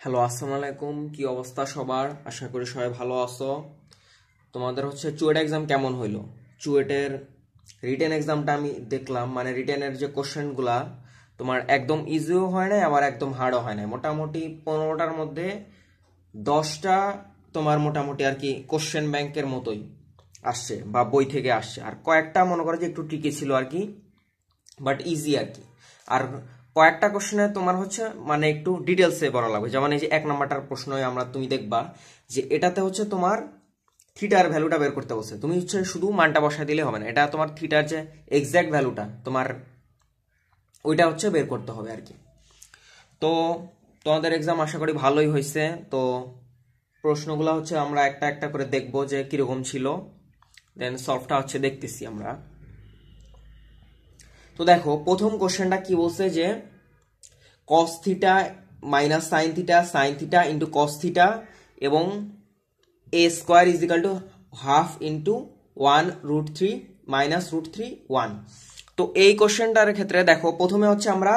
Hello, আসসালামু আলাইকুম। কি অবস্থা সবার? আশা করি সবাই ভালো আছো। তোমাদের চুয়েট এক্সাম কেমন হইলো? চুয়েটের রিটেন এক্সামটা আমি দেখলাম, মানে রিটেনের যে কোশ্চেনগুলা তোমার একদম ইজিও হয় নাই, আবার একদম হার্ডও হয় নাই। মোটামুটি 15টার মধ্যে 10টা তোমার মোটামুটি আর কি কোশ্চেন ব্যাংকের মতোই আসছে বা বই থেকে আসছে, আর কয়েকটা মনে করো যে একটু ট্রিকি ছিল আর কি, বাট ইজি আর কি। আর কয়েকটা কোশ্চেনে তোমার মানে একটু ডিটেলসে বলা লাগবে। যেমন এই যে 1 নাম্বারটার প্রশ্নই তুমি দেখবা যে এটাতে তোমার থিটার ভ্যালুটা বের করতে বলছে। তুমি শুধু মানটা বসায় দিলে হবে না, এটা তোমার থিটার যে এক্সাক্ট ভ্যালুটা তোমার ওইটা বের করতে হবে আর কি। তো তোমাদের এক্সাম আশা করি ভালোই হয়েছে। তো প্রশ্নগুলো আমরা একটা একটা করে দেখবো যে কিরকম ছিল, দেন সলভটা দেখতেছি আমরা। তো দেখো প্রথম কোশ্চেনটা কি বলছে যে cos theta minus sine theta into cos theta এবং a square is equal to half into 1√3 minus √3 1। তো এই কোশ্চেনটার ক্ষেত্রে দেখো প্রথমে আমরা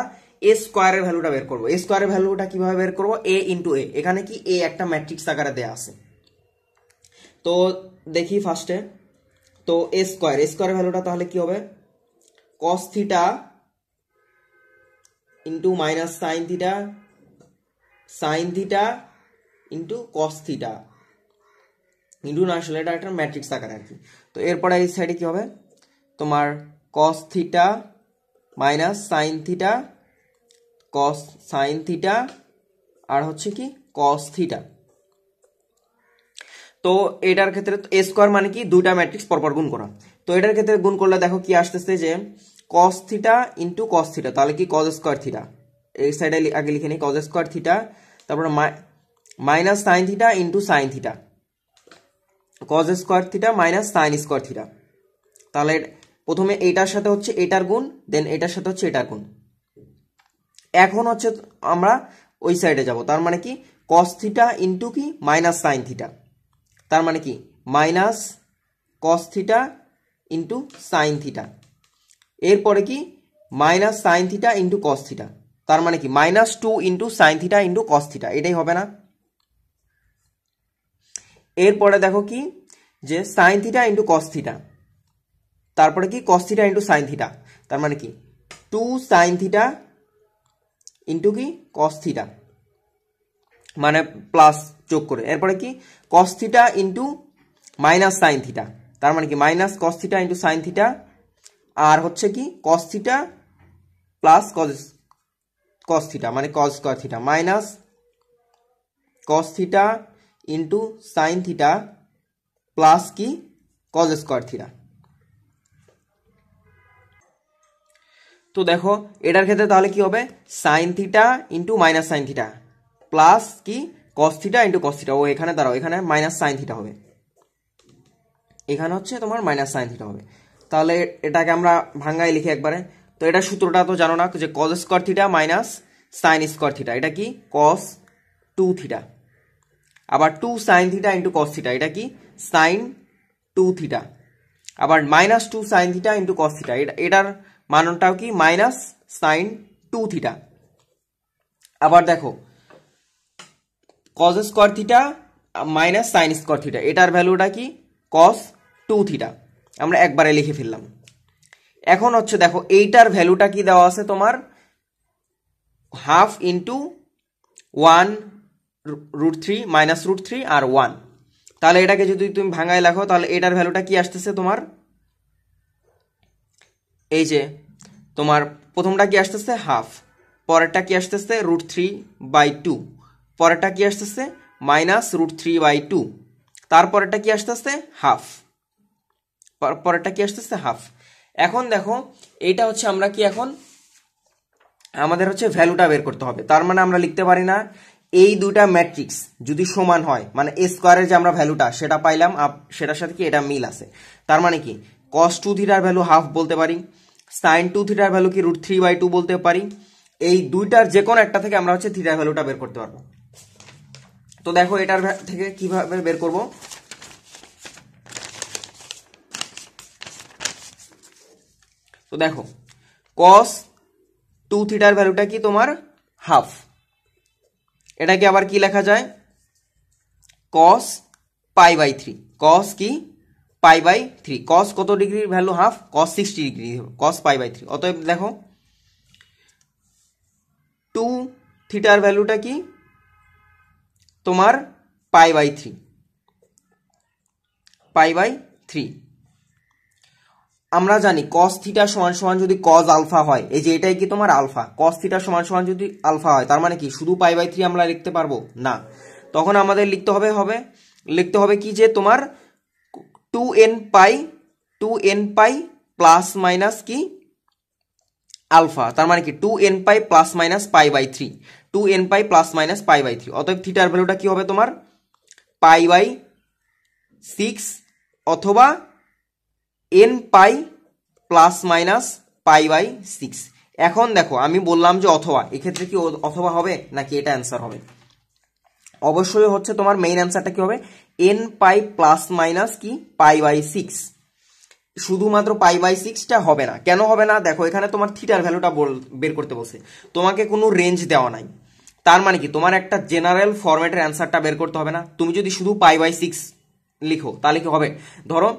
a স্কোয়ারের ভ্যালুটা বের করবো। a স্কোয়ারের ভ্যালুটা কিভাবে বের করবো? a ইন্টু a, এখানে কি a একটা ম্যাট্রিক্স আকারে দেয়া আছে। তো দেখি ফার্স্টে, তো a স্কোয়ারের ভ্যালুটা তাহলে কি হবে? cos theta into minus sine theta into cos theta into, না আসলে এটা একটা ম্যাট্রিক্স আকার আর কি। তো এরপরে এই সাইডে কি হবে? তোমার cos theta minus sine theta আর কি কস থিটা। তো এটার ক্ষেত্রে এ স্কোয়ার মানে কি দুইটা ম্যাট্রিক্স পরপর গুণ করা। তো এটার ক্ষেত্রে গুণ করলে দেখো কি আসতেছে যে কস থিটা ইন্টু কস থিটা, তাহলে কি কজ স্কোয়ার থিটা। এই সাইডে আগে লিখে নিই কজ স্কোয়ার থিটা, তারপরে minus sine theta into sine theta, cause square theta minus sine square theta. তাহলে প্রথমে এইটার সাথে এটার গুণ, দেন এটার সাথে এটার গুণ। এখন আমরা ওই সাইডে যাব, তার মানে কি কস থিটা ইন্টু কি মাইনাস সাইন থিটা, তার মানে কি minus cos theta into sine theta. এরপরে কি minus sine theta into cos theta, তার মানে কি -2 into sine theta into cos theta, এটাই হবে না? এরপরে দেখো কি যে sign theta into cos theta, তারপরে কি cos theta into sine theta, তার মানে কি 2 সাইন থিটা ইন্টু কি কস থিটা, মানে প্লাস যোগ করে। এরপরে কি cos theta into minus sine theta, তার মানে কি minus cos theta into sine theta, আর কি cos theta plus cos theta মানে cos square theta, minus cos theta into sine theta plus কি কজ স্কোয়ার থিটা। তো দেখো এটার ক্ষেত্রে তাহলে কি হবে? Sine theta into minus sine theta plus কি cos theta into cos theta. ও এখানে দাঁড়াও, এখানে মাইনাস সাইন থিটা হবে, এখানে তোমার মাইনাস সাইন থিটা হবে। তাহলে এটাকে আমরা ভাঙ্গাই লিখি একবারে। তো এটা সূত্রটা তো জানো না যে cause square theta minus sine square theta, এটা কি কস 2 থিটা, আবার 2 sign theta into cos theta, এটা কি সাইন 2 থিটা, আবার -2 sign theta into cos theta, এটার মানটাও কি মাইনাস সাইন 2 থিটা। আবার দেখো cause square theta minus sine square theta, এটার ভ্যালুটা কি কস 2 থিটা, আমরা একবারে লিখে ফেললাম। এখন দেখো এইটার ভ্যালুটা কি দেওয়া আছে তোমার হাফ ইন্টু 1√3 মাইনাস √3 আর 1। তাহলে এটাকে যদি তুমি ভাঙায় লেখো তাহলে এটার ভ্যালুটা কি আসতেছে তোমার, এই যে তোমার প্রথমটা কি আসতেছে হাফ, পরেরটা কি আসতেছে √3/2, পরেরটা কি আসতেছে মাইনাস √3/2, তারপরেরটা কি আসতেছে হাফ, পরেরটা কি আসতেছে হাফ। এখন দেখো এইটা আমরা কি এখন আমাদের ভ্যালুটা বের করতে হবে। তার মানে আমরা লিখতে পারি না এই দুইটা ম্যাট্রিক্স যদি সমান হয়, মানে এ স্কোয়ারের যে আমরা ভ্যালুটা সেটা পাইলাম, সেটার সাথে কি এটা মিল আছে, তার মানে কি cos 2 থিটার ভ্যালু হাফ বলতে পারি, sin 2 থিটার ভ্যালু কি √3/2 বলতে পারি। এই দুইটার যে কোনো একটা থেকে আমরা থিটার ভ্যালুটা বের করতে পারবো। তো দেখো এটার থেকে কিভাবে বের করব? তো দেখো cos 2 থিটার ভ্যালুটা কি তোমার হাফ, এটাকে আবার কি লেখা যায়, cos পাই বাই 3, cos কি পাই বাই 3, cos কত ডিগ্রির value half, cos 60 degree, cos pi by 3। অতএব দেখো 2 থিটার ভ্যালুটা কি তোমার পাই বাই 3, পাই বাই 3। আমরা জানি cos থিটা সমান সমান যদি cos আলফা হয়, এই যে এটাই কি তোমার আলফা, cos থিটা সমান সমান যদি আলফা হয় তার মানে কি শুধু পাই বাই 3 আমরা লিখতে পারবো না, তখন আমাদের লিখতে হবে কি যে তোমার 2n পাই প্লাস মাইনাস কি আলফা, তার মানে কি 2n pi plus minus pi by 3, 2n pi plus minus pi by 3। অতএব থিটার ভ্যালুটা কি হবে তোমার পাই বাই 6 অথবা n pi plus minus pi by 6। এখন দেখো আমি বললাম যে অথবা, এক্ষেত্রে কি অথবা হবে নাকি এটা অ্যান্সার হবে? অবশ্যই হচ্ছে তোমার মেইন অ্যান্সারটা কি হবে n পাই প্লাস মাইনাস কি পাই বাই 6। শুধুমাত্র পাই বাই 6টা হবে না, কেন হবে না? দেখো এখানে তোমার থিটার ভ্যালুটা বের করতে বলছে, তোমাকে কোনো রেঞ্জ দেওয়া নাই, তার মানে কি তোমার একটা জেনারেল ফরম্যাটের অ্যান্সারটা বের করতে হবে না। তুমি যদি শুধু পাই বাই 6 লিখো তাহলে কি হবে, ধরো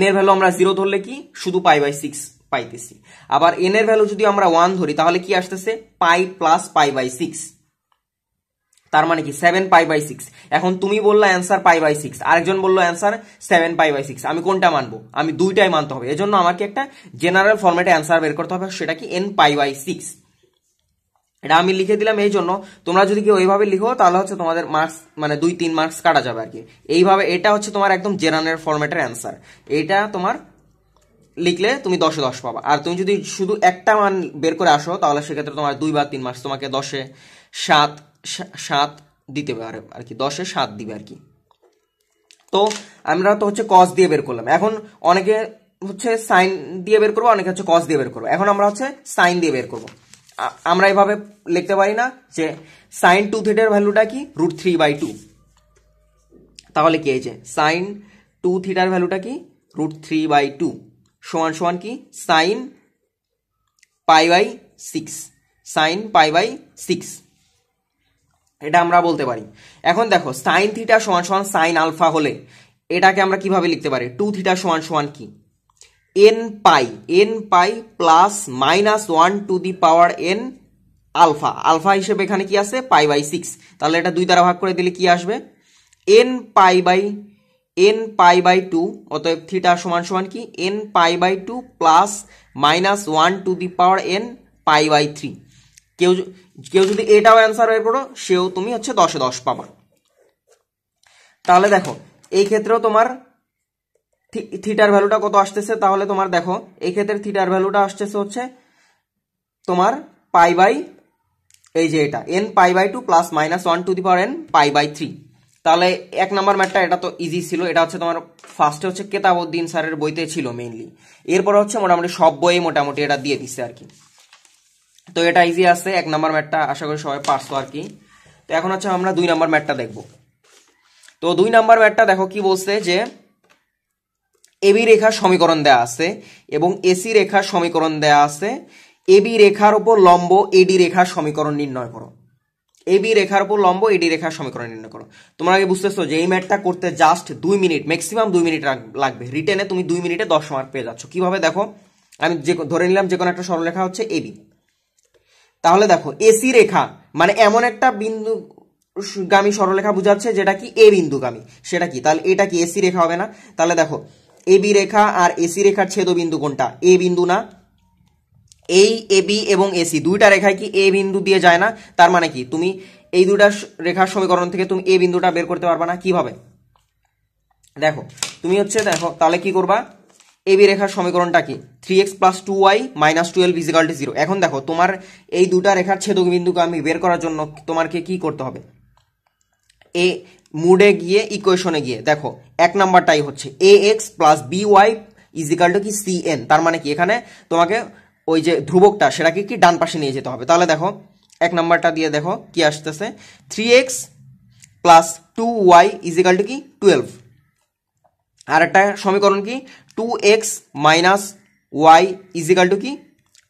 n এর ভ্যালু আমরা 0 ধরলে কি শুধু পাই বাই 6 পাইতেছি, আবার n এর ভ্যালু যদি আমরা 1 ধরি তাহলে কি আসতেছে পাই প্লাস পাই বাই 6, তার মানে কি 7 পাই বাই 6। এখন তুমি বললা অ্যান্সার পাই বাই 6, আরেকজন বললো অ্যান্সার 7 পাই বাই 6, আমি কোনটা মানবো? আমি দুইটাই মানতে হবে, এজন্য আমাকে একটা জেনারেল ফরম্যাটে অ্যান্সার বের করতে হবে, সেটা কি n পাই বাই 6। এটা আমি লিখে দিলাম, এই জন্য তোমরা যদি কেউ এইভাবে লিখো তাহলে হচ্ছে তোমাদের মার্কস মানে 2-3 মার্কস কাটা যাবে আর কি। এইভাবে এটা হচ্ছে তোমার একদম জেনারেল ফরম্যাটের অ্যান্সার, এটা তোমার লিখলে তুমি 10-এ 10 পাবা। আর তুমি যদি শুধু একটা মান বের করে আসো তাহলে সেক্ষেত্রে তোমার 2 বা 3 মার্কস তোমাকে 10-এ 7 দিতে পারে আর কি, 10-এ 7 দিবে আর কি। তো আমরা তো হচ্ছে কস দিয়ে বের করলাম, এখন অনেকে হচ্ছে সাইন দিয়ে বের করবো, অনেকে হচ্ছে কস দিয়ে বের করবো। এখন আমরা হচ্ছে সাইন দিয়ে বের করবো। আমরা এভাবে লিখতে পারি না যে সাইন 2 থিটার ভ্যালুটা কি √3/2, তাহলে কি এই যে সাইন 2 থিটার ভ্যালুটা কি √3/2 সমান সমান কি sine pi by 6, sine pi by 6, এটা আমরা বলতে পারি। এখন দেখো সাইন থিটা সমান সমান সাইন আলফা হলে এটাকে আমরা কিভাবে লিখতে পারি, 2 থিটা সমান সমান কি n pi plus minus 1 to the power n alpha, alpha হিসেবে এখানে কি আছে পাই বাই 6, তাহলে এটা 2 দ্বারা ভাগ করে দিলে কি আসবে n পাই বাই 2, অতএব থিটা সমান সমান কি n pi by 2 plus minus 1 to the power n pi by 3। কেউ যদি এটাও অ্যান্সার বের করো সেও তুমি হচ্ছে 10-এ 10 পাবা। তাহলে দেখো এই ক্ষেত্রেও তোমার থিটার ভ্যালুটা কত আসতেছে, তাহলে তোমার দেখো এই ক্ষেত্রে থিটার ভ্যালুটা আসতেছে হচ্ছে তোমার পাই বাই এই যে এটা n pi by 2 plus minus 1 to the power n pi by 3। তাহলে 1 নাম্বার ম্যাথটা এটা তো ইজি ছিল, এটা হচ্ছে তোমার ফার্স্টে হচ্ছে কেতাবউদ্দিন স্যারের বইতে ছিল মেইনলি, এরপরে হচ্ছে মোটামুটি সব বইয়ে মোটামুটি এটা দিয়ে দিচ্ছে আর কি। তো এটা ইজি আছে 1 নাম্বার ম্যাথটা, আশা করি সবাই পারছো আর কি। তো এখন হচ্ছে আমরা 2 নাম্বার ম্যাথটা দেখব। তো 2 নাম্বার ম্যাথটা দেখো কি বলছে যে এবি রেখার সমীকরণ দেয়া আছে এবং এসি রেখার সমীকরণ দেয়া আছে, এবি রেখার উপর লম্ব এডি রেখার সমীকরণ নির্ণয় করো। এবি রেখার উপর লম্ব এডি রেখার সমীকরণ নির্ণয় করো। তোমরা আগে বুঝতেছো যে এই ম্যাথটা করতে জাস্ট 2 মিনিট, ম্যাক্সিমাম 2 মিনিট লাগবে, রিটেনে তুমি 2 মিনিটে 10 মার্ক পেয়ে যাচ্ছ। কিভাবে দেখো, আমি ধরে নিলাম যে কোনো একটা সরলরেখা হচ্ছে এবি, তাহলে দেখো এসি রেখা মানে এমন একটা বিন্দুগামী সরলরেখা বোঝাচ্ছে যেটা কি এ বিন্দুগামী, সেটা কি তাহলে এটা কি এসি রেখা হবে না? তাহলে দেখো এবি রেখা আর এসি রেখার ছেদবিন্দু কোনটা, এ বিন্দু না? এই এবি এবং এসি দুইটা রেখায় কি এ বিন্দু দিয়ে যায় না? তার মানে কি তুমি এই দুইটা রেখার সমীকরণ থেকে তুমি এ বিন্দুটা বের করতে পারবা না। কিভাবে দেখো, তুমি হচ্ছে দেখো তাহলে কি করবা, এবি রেখার সমীকরণটা কি 3x + 2y - 12 = 0। এখন দেখো তোমার এই দুটা রেখার ছেদক বিন্দুকে আমি বের করার জন্য তোমাকে কি করতে হবে, এ মুডে গিয়ে ইকুয়েশনে গিয়ে দেখো 1 নাম্বারটাই হচ্ছে ax + by = কি cn, তার মানে কি এখানে তোমাকে ওই যে ধ্রুবকটা সেটাকে কি ডান পাশে নিয়ে যেতে হবে। তাহলে দেখো 1 নাম্বারটা দিয়ে দেখো কি আসতেছে 3x + 2y = কি 12, আর একটা সমীকরণ কি 2x - y = কি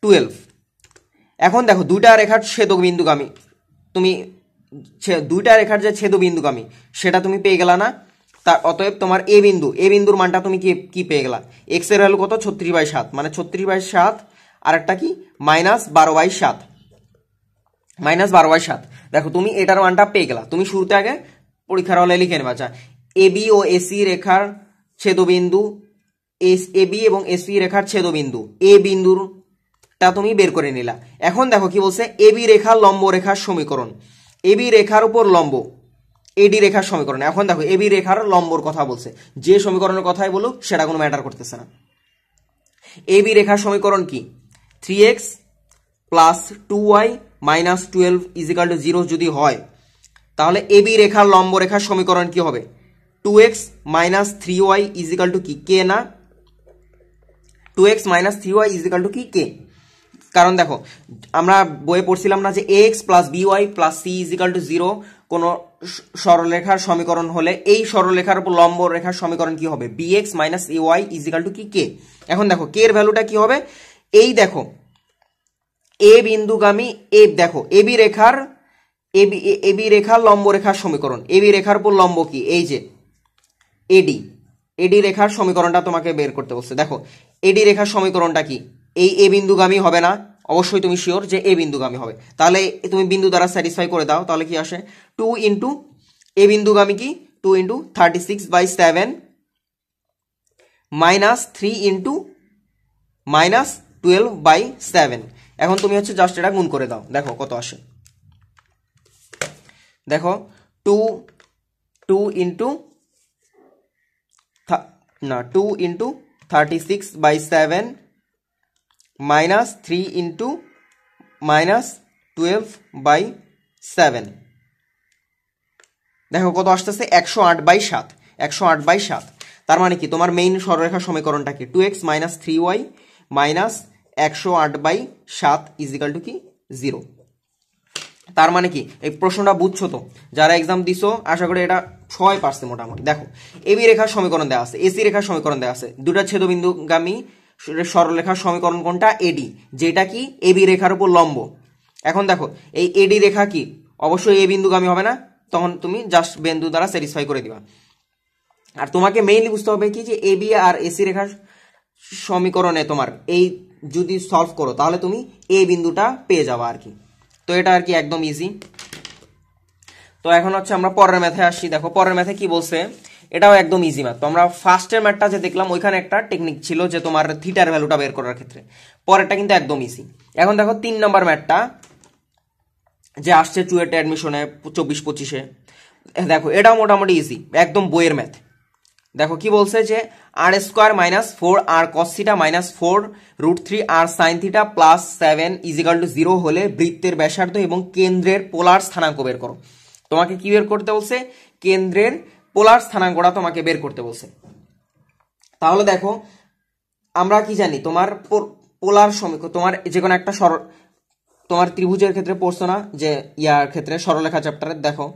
12। এখন দেখো দুইটা রেখার ছেদক বিন্দুগামী তুমি দুইটা রেখার যে ছেদবিন্দুগামী সেটা তুমি পেয়ে গেলা না। তার অতএব তোমার এ বিন্দুর মানটা তুমি কি পেয়ে গেলা, এক্স এর ভ্যালু কত 36/7, মানে 36/7 আর একটা কি -12/7, -12/7। দেখো তুমি এটার মানটা পেয়ে গেলা। তুমি শুরুতে আগে পরীক্ষার হলে লিখে নেবা, আচ্ছা এবি ও এসি রেখার ছেদবিন্দু, এবি এবং এসি রেখার ছেদবিন্দু এ বিন্দুরটা তুমি বের করে নিলা। এখন দেখো কি বলছে, এবি রেখার লম্ব রেখার সমীকরণ, এবি রেখার উপর লম্ব এডি রেখার সমীকরণ। এখন দেখো এবি রেখার লম্বর কথা বলছে, যে সমীকরণের কথাই বলুক সেটা কোনো ম্যাটার করতেছে না। এবি রেখার সমীকরণ কি, 3x + 2y - 12 = 0 যদি হয়, তাহলে এবি রেখার লম্ব রেখার সমীকরণ কি হবে, 2x - 3y = কি কে না, 2x - 3y = কি কে। কারণ দেখো আমরা বইয়ে পড়ছিলাম না যে ax + by + c = 0 কোন সরলরেখার সমীকরণ হলে এই সরলরেখার উপর লম্ব রেখার সমীকরণ কি হবে, bx - ay = কি কে। এখন দেখো কে এর ভ্যালুটা কি হবে, এই দেখো এ বিন্দুগামী দেখো এবি রেখার লম্ব রেখার সমীকরণ, এবি রেখার উপর লম্ব কি, এই যে এডি রেখার সমীকরণটা তোমাকে বের করতে বলছে। দেখো এডি রেখার সমীকরণটা কি, এই এ বিন্দুগামী হবে না, অবশ্যই তুমি শিওর যে এ বিন্দুগামী হবে, তাহলে তুমি বিন্দু দ্বারা স্যাটিসফাই করে দাও, তাহলে কি আসে 2 ইন্টু এ বিন্দুগামী কি 2 ইন্টু 36/7 -3 ইন্টু -12/7। এখন তুমি হচ্ছে জাস্ট এটা গুণ করে দাও, দেখো কত আসে। দেখো 2 ইন্টু 36/7 -3 ইন্টু -12/7, দেখো কত আসতেছে 108/7, 108/7। তার মানে কি তোমার মেইন সরলরেখার সমীকরণটা কি, 2x - 3y - 108/7 = কি 0। তার মানে কি এই প্রশ্নটা বুঝছো তো, যারা এক্সাম দিছো আশা করি এটা সবাই পারছে মোটামুটি। দেখো এবি রেখার সমীকরণ দেওয়া আছে, এসি রেখার সমীকরণ দেওয়া আছে, দুটা ছেদবিন্দুগামী সরলরেখার সমীকরণ কোনটা, এডি, যেটা কি এবি রেখার উপর লম্ব। এখন দেখো এই এডি রেখা কি অবশ্যই এ বিন্দুগামী হবে না, তখন তুমি জাস্ট বিন্দু দ্বারা স্যাটিসফাই করে দিবা। আর তোমাকে মেইনলি বুঝতে হবে কি যে এবি আর এসি রেখার সমীকরণে তোমার এই যদি সলভ করো তাহলে তুমি এ বিন্দুটা পেয়ে যাবা আর কি। তো এটা আর কি একদম ইজি। তো এখন হচ্ছে আমরা পরের ম্যাথে আসছি। দেখো পরের ম্যাথে কি বলছে, এটাও একদম ইজি ম্যাথ। তো আমরা ফার্স্টের ম্যাথটা যে দেখলাম ওইখানে একটা টেকনিক ছিল যে তোমার থিটার ভ্যালুটা বের করার ক্ষেত্রে, পরেরটা কিন্তু একদম ইজি। এখন দেখো 3 নম্বর ম্যাথটা যে আসছে চুয়েট অ্যাডমিশনে 24-25-এ, দেখো এটাও মোটামুটি ইজি, একদম বইয়ের ম্যাথ। দেখো কি বলছে যে r² - 4 r cos θ - 4 √3 r sin θ + 7 = 0 হলে বৃত্তের ব্যাসার্ধ এবং কেন্দ্রের পোলার স্থানাঙ্ক বের করো। তোমাকে কি বের করতে বলছে, কেন্দ্রের পোলার স্থানাঙ্কটা তোমাকে বের করতে বলছে। তাহলে দেখো আমরা কি জানি, তোমার পোলার সমীকরণ, তোমার যে কোনো একটা তোমার ত্রিভুজের ক্ষেত্রে পড়ছো না যে ইয়ার ক্ষেত্রে সরলরেখা চ্যাপ্টারে। দেখো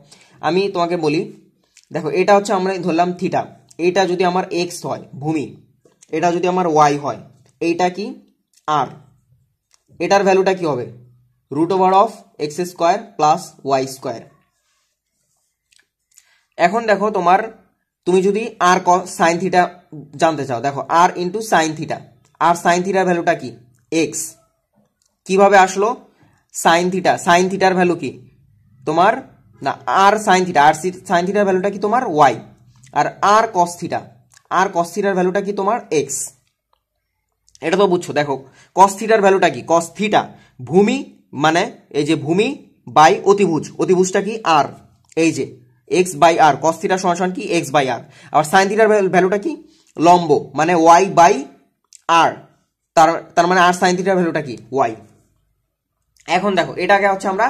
আমি তোমাকে বলি, দেখো এটা হচ্ছে আমরা ধরলাম থিটা, এইটা যদি আমার এক্স হয় ভূমি, এটা যদি আমার ওয়াই হয়, এইটা কি আর, এটার ভ্যালুটা কি হবে √(x² + y²)। এখন দেখো তুমি যদি আর সাইন থিটা জানতে চাও, দেখো আর ইন্টু সাইন থিটা, আর সাইন থিটার ভ্যালুটা কি এক্স, কিভাবে আসলো সাইন থিটার ভ্যালু কি তোমার না আর সাইন থিটা, আর সাইন থিটার ভ্যালুটা কি তোমার ওয়াই, আর আর কস থিটার ভ্যালুটা কি তোমার এক্স। এটা তো বুঝছো। দেখো কস থিটার ভ্যালুটা কি, কস থিটা ভূমি মানে এই যে ভূমি বাই অতিভুজটা কি আর, এই যে x/r, cos θ = কি x/r। আর sin θ ভ্যালুটা কি লম্ব মানে y/r, তার মানে আর sin θ ভ্যালুটা কি y। এখন দেখো এটাকে হচ্ছে আমরা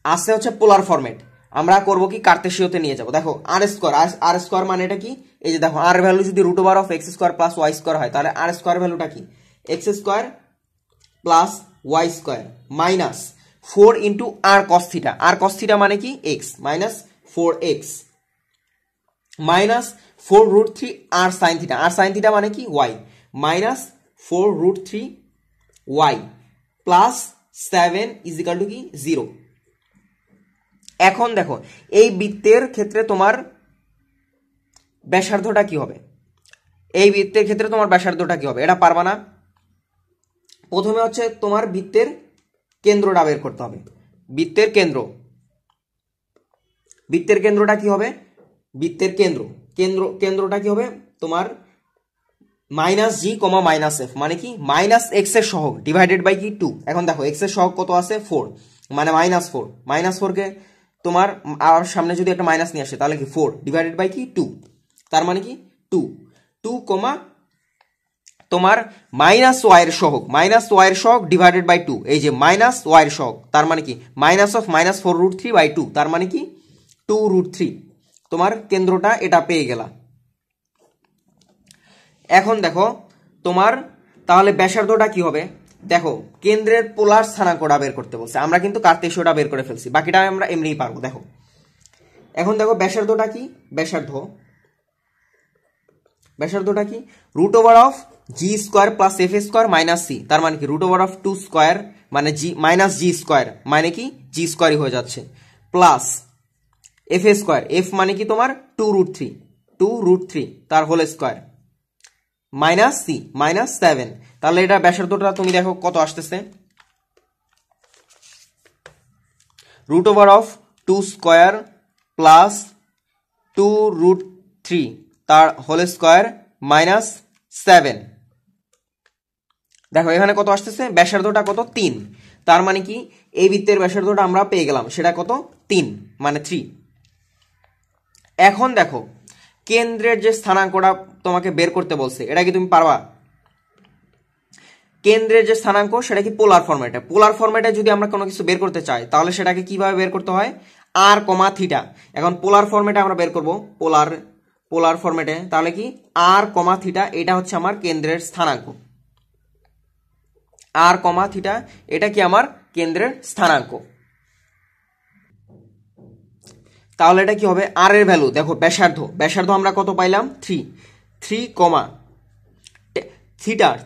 আসছে হচ্ছে পোলার ফরম্যাট, আমরা করব কি কার্তেশীয়তে নিয়ে যাব। দেখো r² মানে এটা কি, এই যে দেখো r ভ্যালু যদি √(x² + y² হয় তাহলে r² ভ্যালুটা কি x² + y² minus 4 into r cos θ মানে কি x minus 4x minus 4√3 r sin θ মানে কি y মাইনাস 4√3 y প্লাস 7 = কি 0। এখন দেখো এই বৃত্তের ক্ষেত্রে তোমার ব্যাসার্ধটা কি হবে, এই বৃত্তের ক্ষেত্রে তোমার ব্যাসার্ধটা কি হবে এটা পারবা না। প্রথমে হচ্ছে তোমার বৃত্তের কেন্দ্রটা বের করতে হবে। বৃত্তের কেন্দ্রটা কি হবে, বৃত্তের কেন্দ্রটা কি হবে তোমার মাইনাস জি কমা মাইনাস এফ, মানে কি মাইনাস এক্স এর সহগ ডিভাইডেড বাই কি 2। এখন দেখো এক্স এর সহগ কত আছে 4, মানে -4 কে তোমার আর সামনে যদি একটা মাইনাস নিয়ে আসে তাহলে কি 4 ডিভাইডেড বাই কি 2, তার মানে কি 2 কমা তোমার মাইনাস ওয়াই এর সহগ ডিভাইডেড বাই 2, এই যে মাইনাস ওয়াই এর সহগ, তার মানে কি -4√3/2, তার মানে কি 2√3। তোমার কেন্দ্রটা এটা পেয়ে গেলা। এখন দেখো তোমার তাহলে ব্যাসার্ধটা কি হবে, দেখো কেন্দ্রের পোলার স্থানাঙ্কটা বের করতে বলছে, আমরা কিন্তু কার্তেশীয়টা বের করে ফেলছি, বাকিটা আমরা এমনিই পারবো। দেখো এখন দেখো ব্যাসার্ধটা কি, ব্যাসার্ধটা কি √g² plus f² minus c, তার মানে কি √2² মানে g মাইনাস g² মানে কি g² হয়ে যাচ্ছে, প্লাস f² f মানে কি তোমার 2√3 তার হোল স্কয়ার মাইনাস c -7। তাহলে এটা ব্যাসার্ধটা তুমি দেখো কত আসতেছে, √2² প্লাস 2√3 তার হোল স্কয়ার -7। দেখো এখানে কত আসতেছে, ব্যাসার্ধটা কত 3, তার মানে কি এই বৃত্তের ব্যাসার্ধটা আমরা পেয়ে গেলাম, সেটা কত 3 মানে 3। এখন দেখো কেন্দ্রের যে স্থানাঙ্কটা তোমাকে বের করতে বলছে এটা কি তুমি পারবা, কেন্দ্রের যে স্থানাঙ্ক সেটা কি পোলার ফরম্যাটে যদি আমরা কোনো কিছু বের করতে চাই তাহলে সেটাকে কিভাবে বের করতে হয়, r, θ। এখন পোলার ফরম্যাটে আমরা বের করব, পোলার ফরম্যাটে তাহলে কি r, θ এটা হচ্ছে আমার কেন্দ্রের স্থানাঙ্ক, r, θ এটা কি আমার কেন্দ্রের স্থানাঙ্ক। তাহলে এটা কি হবে, r এর ভ্যালু দেখো ব্যাসার্ধ আমরা কত পাইলাম 3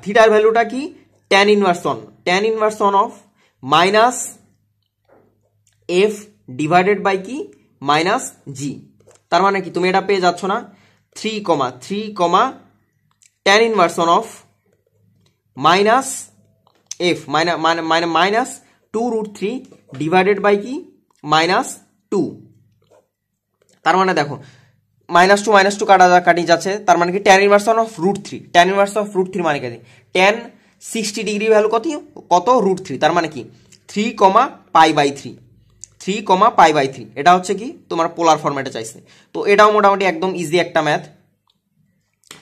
থিটার ভ্যালুটা কি tan inverse of minus f divided by কি মাইনাস g, তার মানে কি তুমি এটা পেয়ে যাচ্ছ না 3, tan inverse of minus f মানে মাইনাস 2√3 ডিভাইডেড বাই কি -2, তার মানে দেখো -2 কাটি যাচ্ছে, তার মানে কি tan ইনভার্স অফ √3 মানে কি tan 60 ডিগ্রি ভ্যালু কত √3, তার মানে কি 3π/3 এটা হচ্ছে কি তোমার পোলার ফরম্যাটে চাইছে। তো এটাও মোটামুটি একদম ইজি একটা ম্যাথ,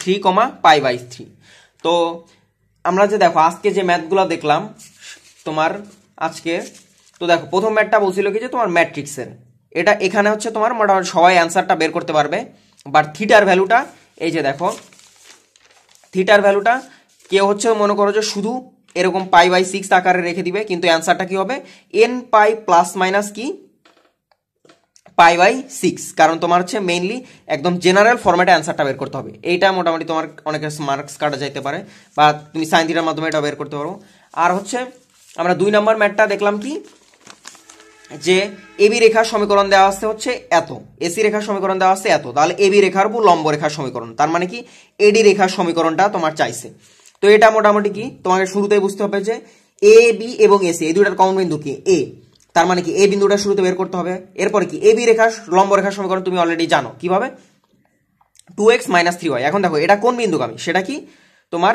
3π/3। তো আমরা যে দেখো আজকে যে ম্যাথগুলো দেখলাম তোমার আজকে, তো দেখো প্রথম ম্যাথটা বলছিল কি যে তোমার ম্যাট্রিক্সের, এটা এখানে হচ্ছে তোমার মোটামুটি সবাই অ্যান্সারটা বের করতে পারবে, বাট থিটার ভ্যালুটা এই যে দেখো থিটার ভ্যালুটা কেউ হচ্ছে মনে করো যে শুধু এরকম π/6 আকারে রেখে দিবে, কিন্তু অ্যান্সারটা কি হবে nπ প্লাস মাইনাস কি π/6, কারণ তোমার হচ্ছে মেইনলি একদম জেনারেল ফরম্যাটে অ্যান্সারটা বের করতে হবে। এইটা মোটামুটি তোমার অনেকের মার্কস কাটা যাইতে পারে, বা তুমি সাইন থিটার মাধ্যমে এটা বের করতে পারো। আর হচ্ছে আমরা 2 নম্বর ম্যাথটা দেখলাম কি যে এবি রেখার সমীকরণ দেওয়া আছে হচ্ছে এত, এসি রেখার সমীকরণ দেওয়া আছে এত, তাহলে এবি রেখার উপর লম্ব রেখার সমীকরণ, তার মানে কি এডি রেখার সমীকরণটা তোমার চাইছে। তো এটা মোটামুটি কি তোমাকে শুরুতেই বুঝতে হবে যে এ বি এবং এসি এই দুইটার কমন বিন্দু কি এ, তার মানে কি এ বিন্দুটা শুরুতে বের করতে হবে। এরপরে কি এবি রেখার লম্ব রেখার সমীকরণ তুমি অলরেডি জানো কিভাবে 2x - 3y। এখন দেখো এটা কোন বিন্দুগামী, সেটা কি তোমার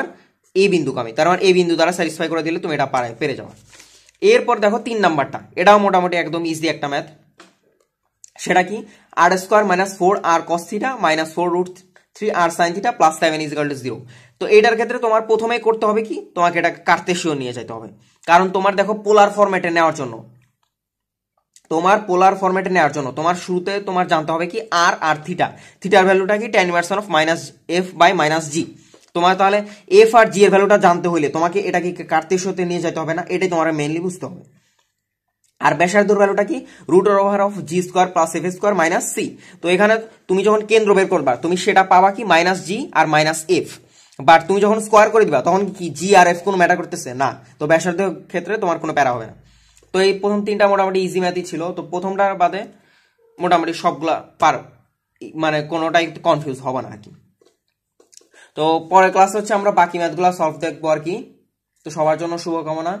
এ বিন্দুগামী, তার মানে এ বিন্দু দ্বারা স্যাটিসফাই করে দিলে তুমি এটা পেরে যাও। এরপর দেখো 3 নাম্বারটা, এটাও মোটামুটি একদম ইজি একটা ম্যাথ, সেটা কি r² - 4r cos θ - 4√3r sin θ + 7 = 0। তো এটার ক্ষেত্রে তোমার প্রথমেই করতে হবে কি তোমাকে এটা কার্তেশীয় নিয়ে যেতে হবে, কারণ তোমার দেখো পোলার ফরম্যাটে নেওয়ার জন্য তোমার শুরুতে তোমার জানতে হবে কি r আর থিটার ভ্যালুটা কি tan ইনভার্স অফ -f/-g। তোমার তাহলে f আর g এর ভ্যালুটা জানতে হইলে তোমাকে এটাকে কার্তেশীয়তে নিয়ে যেতে হবে না, এটাই তোমার মেইনলি বুঝতে হবে। আর ব্যাসার্ধর ভ্যালুটা কি √g² + f² - c। তো এখানে তুমি যখন কেন্দ্র বের করবা তুমি সেটা পাবা কি -g আর -f, বাট তুমি যখন স্কয়ার করে দিবা তখন কি g আর f কোনো ম্যাটার করতেছে না, তো ব্যাসার্ধের ক্ষেত্রে তোমার কোনো প্যারা হবে না। তো এই প্রথম 3টা মোটামুটি ইজি ম্যাথই ছিল। তো প্রথমটার বাদে মোটামুটি সবগুলা মানে কোনোটাই কনফিউজ হবে না আর কি। তো পরের ক্লাস হচ্ছে আমরা বাকি ম্যাথগুলো সলভ দেখবো আর কি। তো সবার জন্য শুভকামনা।